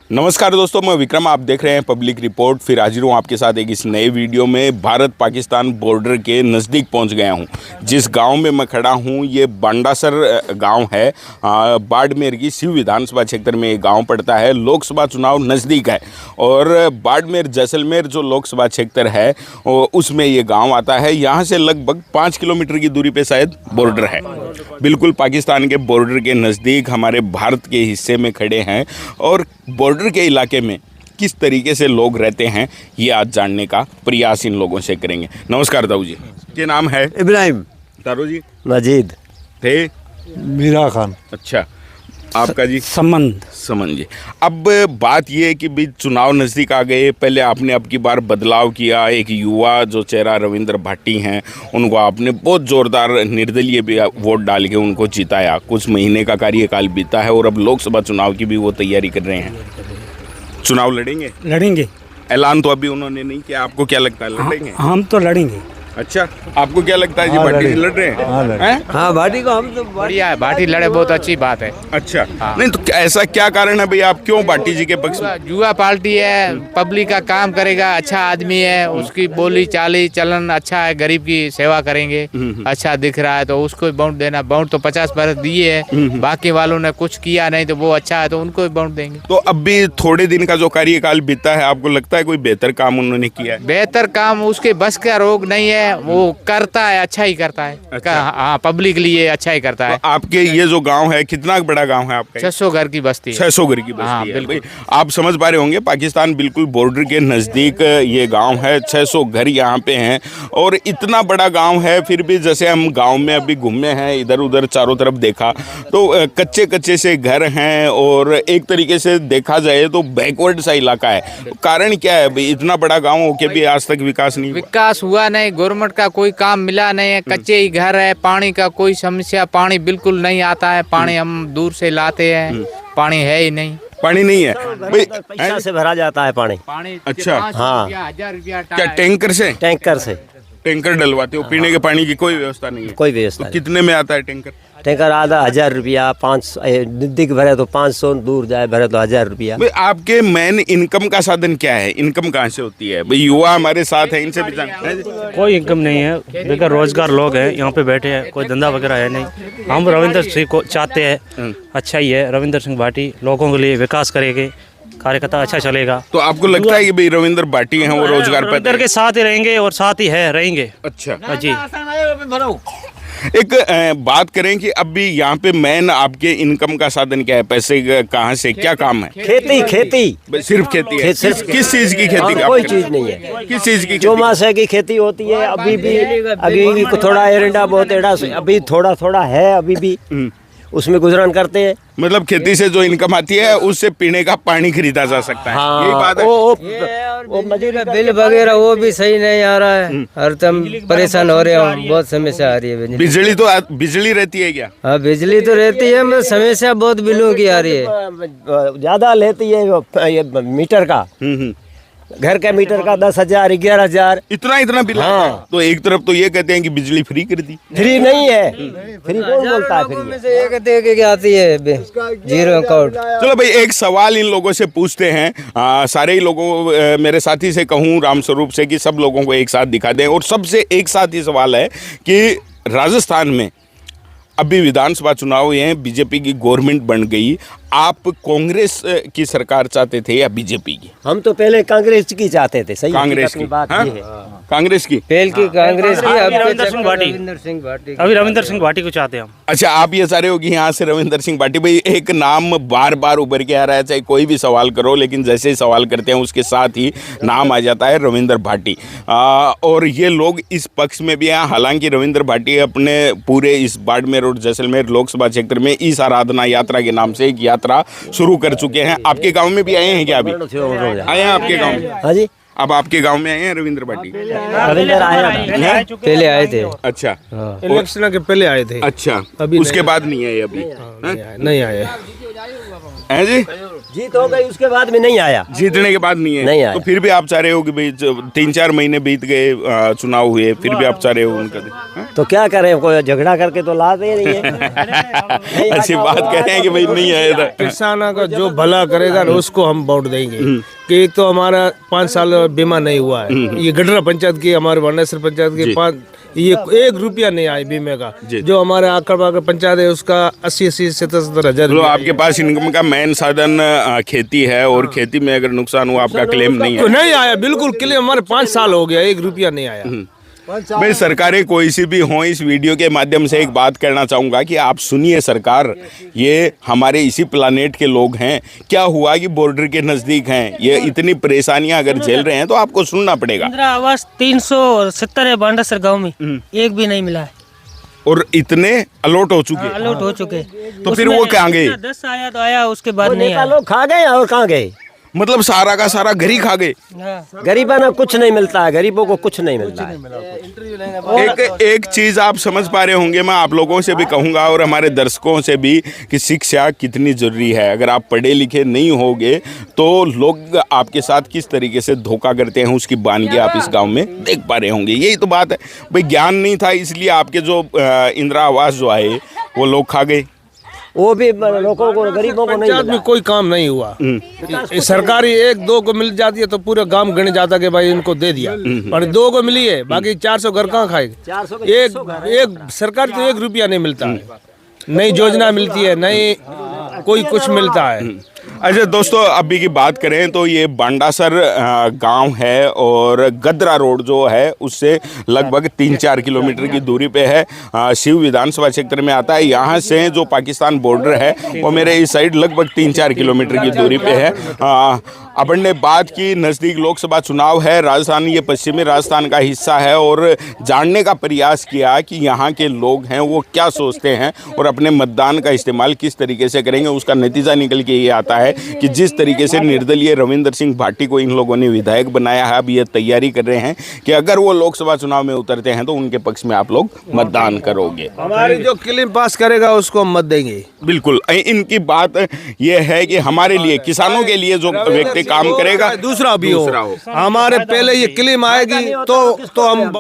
नमस्कार दोस्तों, मैं विक्रम। आप देख रहे हैं पब्लिक रिपोर्ट। फिर हाजिर हूँ आपके साथ एक इस नए वीडियो में। भारत पाकिस्तान बॉर्डर के नज़दीक पहुँच गया हूँ। जिस गांव में मैं खड़ा हूँ ये बांडासर गांव है। बाड़मेर की शिव विधानसभा क्षेत्र में ये गांव पड़ता है। लोकसभा चुनाव नज़दीक है और बाड़मेर जैसलमेर जो लोकसभा क्षेत्र है उसमें ये गाँव आता है। यहाँ से लगभग 5 किलोमीटर की दूरी पर शायद बॉर्डर है। बिल्कुल पाकिस्तान के बॉर्डर के नज़दीक हमारे भारत के हिस्से में खड़े हैं और बॉर्डर के इलाके में किस तरीके से लोग रहते हैं ये आज जानने का प्रयास इन लोगों से करेंगे। नमस्कार दाऊ जी, क्या नाम है? इब्राहिम। तारू जी? मजीद। थे? मीरा खान। अच्छा, आपका जी? समन जी। अब बात ये है कि भी चुनाव नज़दीक आ गए। पहले आपने अब की बार बदलाव किया। एक युवा जो चेहरा रविंद्र भाटी हैं उनको आपने बहुत ज़ोरदार निर्दलीय भी वोट डाल के उनको जिताया। कुछ महीने का कार्यकाल बीता है और अब लोकसभा चुनाव की भी वो तैयारी कर रहे हैं। चुनाव लड़ेंगे? ऐलान तो अभी उन्होंने नहीं किया। आपको क्या लगता है, लड़ेंगे? हम तो लड़ेंगे। अच्छा, आपको क्या लगता है जी? भाटी लड़ रहे हैं? हाँ, भाटी को हम तो बढ़िया है। भाटी लड़े, बहुत अच्छी बात है। अच्छा, नहीं तो ऐसा क्या कारण है भाई, आप क्यों भाटी जी के पक्ष में? युवा पार्टी है, पब्लिक का काम करेगा, अच्छा आदमी है, उसकी बोली चाली चलन अच्छा है, गरीब की सेवा करेंगे, अच्छा दिख रहा है तो उसको वोट देना। वोट तो 50% दिए है, बाकी वालों ने कुछ किया नहीं तो वो अच्छा है तो उनको वोट देंगे। तो अब भी थोड़े दिन का जो कार्यकाल बीता है, आपको लगता है कोई बेहतर काम उन्होंने किया है? बेहतर काम उसके बस का रोग नहीं है, वो करता है, अच्छा ही करता है। अच्छा। हाँ, पब्लिक लिए अच्छा ही करता है। तो आपके ये जो गांव है, कितना बड़ा गांव है आपका? 600 घर की बस्ती है। 600 घर की बस्ती है। भाई, आप समझ पा रहे होंगे, पाकिस्तान बिल्कुल बॉर्डर के नज़दीक ये गांव है। 600 घर यहाँ पे हैं और इतना बड़ा गांव है। फिर भी जैसे हम गांव में अभी घूमे हैं, इधर उधर चारों तरफ देखा तो कच्चे कच्चे से घर हैं और एक तरीके से देखा जाए तो बैकवर्ड सा इलाका है। कारण क्या है भाई, इतना बड़ा गाँव होके भी आज तक विकास नहीं? विकास हुआ नहीं, गवर्नमेंट का कोई काम मिला नहीं है, कच्चे ही घर है, पानी का कोई समस्या, पानी बिल्कुल नहीं आता है, पानी हम दूर से लाते हैं, पानी है ही नहीं। पानी नहीं है भाई? पैसा से भरा जाता है पानी। अच्छा, हाँ। 1000 रुपया क्या टैंकर से? टैंकर से टैंकर डलवाते हो? पीने के पानी की कोई व्यवस्था नहीं है? कोई व्यवस्था तो नहीं। कितने में आता है टैंकर? टैंकर आधा 1000 रुपया, 500 नजदीक भरे तो 500, दूर जाए भरे तो 1000 रुपया। भाई, आपके मेन इनकम का साधन क्या है? इनकम कहाँ से होती है भाई? युवा हमारे साथ है, इनसे भी जानते हैं। कोई इनकम नहीं है, बेकार रोजगार लोग हैं यहाँ पे बैठे हैं, कोई धंधा वगैरह है नहीं। हम रविंद्र सिंह को चाहते हैं, अच्छा ही है। रविंद्र सिंह भाटी लोगों के लिए विकास करेंगे, कार्यकर्ता अच्छा चलेगा। तो आपको लगता है कि भाई रविंद्र भाटी हैं वो रोजगार रविंद्र के साथ ही रहेंगे और साथ ही रहेंगे। अच्छा जी। एक बात करें कि अब भी यहाँ पे मेन आपके इनकम का साधन क्या है? पैसे कहाँ से, क्या काम है? खेती। सिर्फ खेती है? किस चीज की खेती? कोई चीज नहीं है। किस चीज की? चौमासे की खेती होती है। अभी भी थोड़ा एरंडा बहुत एड़ा अभी थोड़ा है, अभी भी उसमें गुजरान करते हैं। मतलब खेती से जो इनकम आती है उससे पीने का पानी खरीदा जा सकता है। हाँ, यही बात है। वो मजदूरी बिल वगैरह वो भी सही नहीं आ रहा है। हर तुम परेशान हो रहे हो, बहुत समस्या आ रही है। बिजली रहती है क्या? हाँ, बिजली तो रहती है, मगर समस्या बहुत बिलों की आ रही है। ज्यादा लेती है मीटर का। घर का मीटर का 10,000, 11,000। इतना बिल? हाँ। तो एक तरफ तो ये कहते हैं कि बिजली फ्री कर दी। फ्री नहीं है। फ्री कौन बोलता है? फ्री दे के आती है, जीरो अकाउंट। चलो भाई, एक सवाल इन लोगों से पूछते हैं। सारे ही लोगों, मेरे साथी से कहूँ रामस्वरूप से कि सब लोगों को एक साथ दिखा दें। और सबसे एक साथ ही सवाल है कि राजस्थान में अभी विधानसभा चुनाव हुए हैं, बीजेपी की गवर्नमेंट बन गई। आप कांग्रेस की सरकार चाहते थे या बीजेपी की? हम तो पहले कांग्रेस की चाहते थे। सही कांग्रेस की बात हाँ? ये है। कांग्रेस की? पहले की कांग्रेस की, अभी रविंद्र सिंह भाटी को चाहते हैं हम। अच्छा, आप ये सारे हो कि यहाँ से रविंद्र सिंह भाटी। भाई, एक नाम बार बार उभर के आ रहा है, चाहे कोई भी सवाल करो, लेकिन जैसे ही सवाल करते हैं उसके साथ ही नाम आ जाता है रविंद्र भाटी। और ये लोग इस पक्ष में भी हैं। हालांकि रविंद्र भाटी अपने पूरे इस बाड़मेर और जैसलमेर लोकसभा क्षेत्र में इस आराधना यात्रा के नाम से एक यात्रा शुरू कर चुके हैं। आपके गांव में भी आए हैं क्या? अभी आए हैं आपके गांव में? हाँ जी। अब आपके गांव में आए हैं रविंद्र भाटी? रविंद्र आए, पहले आए थे। अच्छा, इलेक्शन के पहले आए थे। अच्छा, अभी उसके बाद नहीं आए? अभी नहीं आए हैं जी? जीत हो गई उसके बाद में नहीं आया। जीतने के बाद नहीं है, नहीं आया। तो फिर भी आप चाह रहे हो कि भाई 3-4 महीने बीत गए, चुनाव हुए, फिर भी आप चाह रहे हो उनका हाँ? तो क्या करें, कोई झगड़ा करके तो लाते ही नहीं है। ऐसी बात कह रहे हैं कि भाई नहीं आया था। किसानों का जो भला करेगा ना उसको हम वोट देंगे। कि एक तो हमारा 5 साल बीमा नहीं हुआ है, ये गडरा पंचायत की, हमारे वर्णेश्वर पंचायत की ये 1 रुपया नहीं आया बीमे का। जो हमारे आकड़ पंचायत है उसका 80-70 हजार। तो आपके पास इनकम का मेन साधन खेती है, और खेती में अगर नुकसान हुआ आपका क्लेम नहीं है? नहीं आया, बिल्कुल क्लेम हमारे 5 साल हो गया, 1 रुपया नहीं आया। भाई सरकारें कोई सी भी हों, इस वीडियो के माध्यम से एक बात कहना चाहूँगा कि आप सुनिए सरकार, ये हमारे इसी प्लानेट के लोग हैं। क्या हुआ कि बॉर्डर के नज़दीक हैं, ये इतनी परेशानियां अगर झेल रहे हैं तो आपको सुनना पड़ेगा। इंदिरा आवास 370 है बांडासर गांव में, एक भी नहीं मिला है। और इतने अलॉट हो चुके, अलॉट हो चुके। तो फिर वो कहाँ गए? 10 आया तो आया, उसके बाद नहीं आया। लोग खा गए और कहाँ गए? मतलब सारा का सारा घर ही खा गए। हाँ। गरीबों को कुछ नहीं मिलता है, गरीबों को कुछ नहीं मिलता है। एक चीज आप समझ पा रहे होंगे, मैं आप लोगों से भी कहूंगा और हमारे दर्शकों से भी, कि शिक्षा कितनी जरूरी है। अगर आप पढ़े लिखे नहीं होगे तो लोग आपके साथ किस तरीके से धोखा करते हैं, उसकी बानगी आप इस गांव में देख पा रहे होंगे। यही तो बात है भाई, ज्ञान नहीं था इसलिए आपके जो इंदिरा आवास जो आए वो लोग खा गए। वो भी लोगों को, गरीबों को नहीं पंचायत में कोई काम नहीं हुआ। सरकारी 1-2 को मिल जाती है तो पूरे गांव गण जाता कि भाई इनको दे दिया, पर 2 को मिली है, बाकी 400 घर कहाँ खाएंगे। एक सरकार तो 1 रुपया नहीं मिलता है, नई योजना मिलती है, नई कोई कुछ मिलता है। अच्छा दोस्तों, अभी की बात करें तो ये बांडासर गांव है, और गदरा रोड जो है उससे लगभग 3-4 किलोमीटर की दूरी पे है। शिव विधानसभा क्षेत्र में आता है। यहाँ से जो पाकिस्तान बॉर्डर है वो मेरे इस साइड लगभग 3-4 किलोमीटर की दूरी पे है। अपन ने बात की, नज़दीक लोकसभा चुनाव है, राजस्थान ये पश्चिमी राजस्थान का हिस्सा है, और जानने का प्रयास किया कि यहाँ के लोग हैं वो क्या सोचते हैं और अपने मतदान का इस्तेमाल किस तरीके से करेंगे। उसका नतीजा निकल के ये आता है कि जिस तरीके से निर्दलीय रविंदर सिंह भाटी को इन लोगों ने विधायक बनाया है, अब ये तैयारी कर रहे हैं कि अगर वो लोकसभा चुनाव में उतरते हैं तो उनके पक्ष में आप लोग मतदान करोगे। हमारी जो क्लेम पास करेगा उसको हम मत देंगे। बिल्कुल, इनकी बात ये है कि हमारे लिए, किसानों के लिए जो व्यक्ति काम करेगा, दूसरा भी हो। हमारे पहले ये क्लेम आएगी तो हम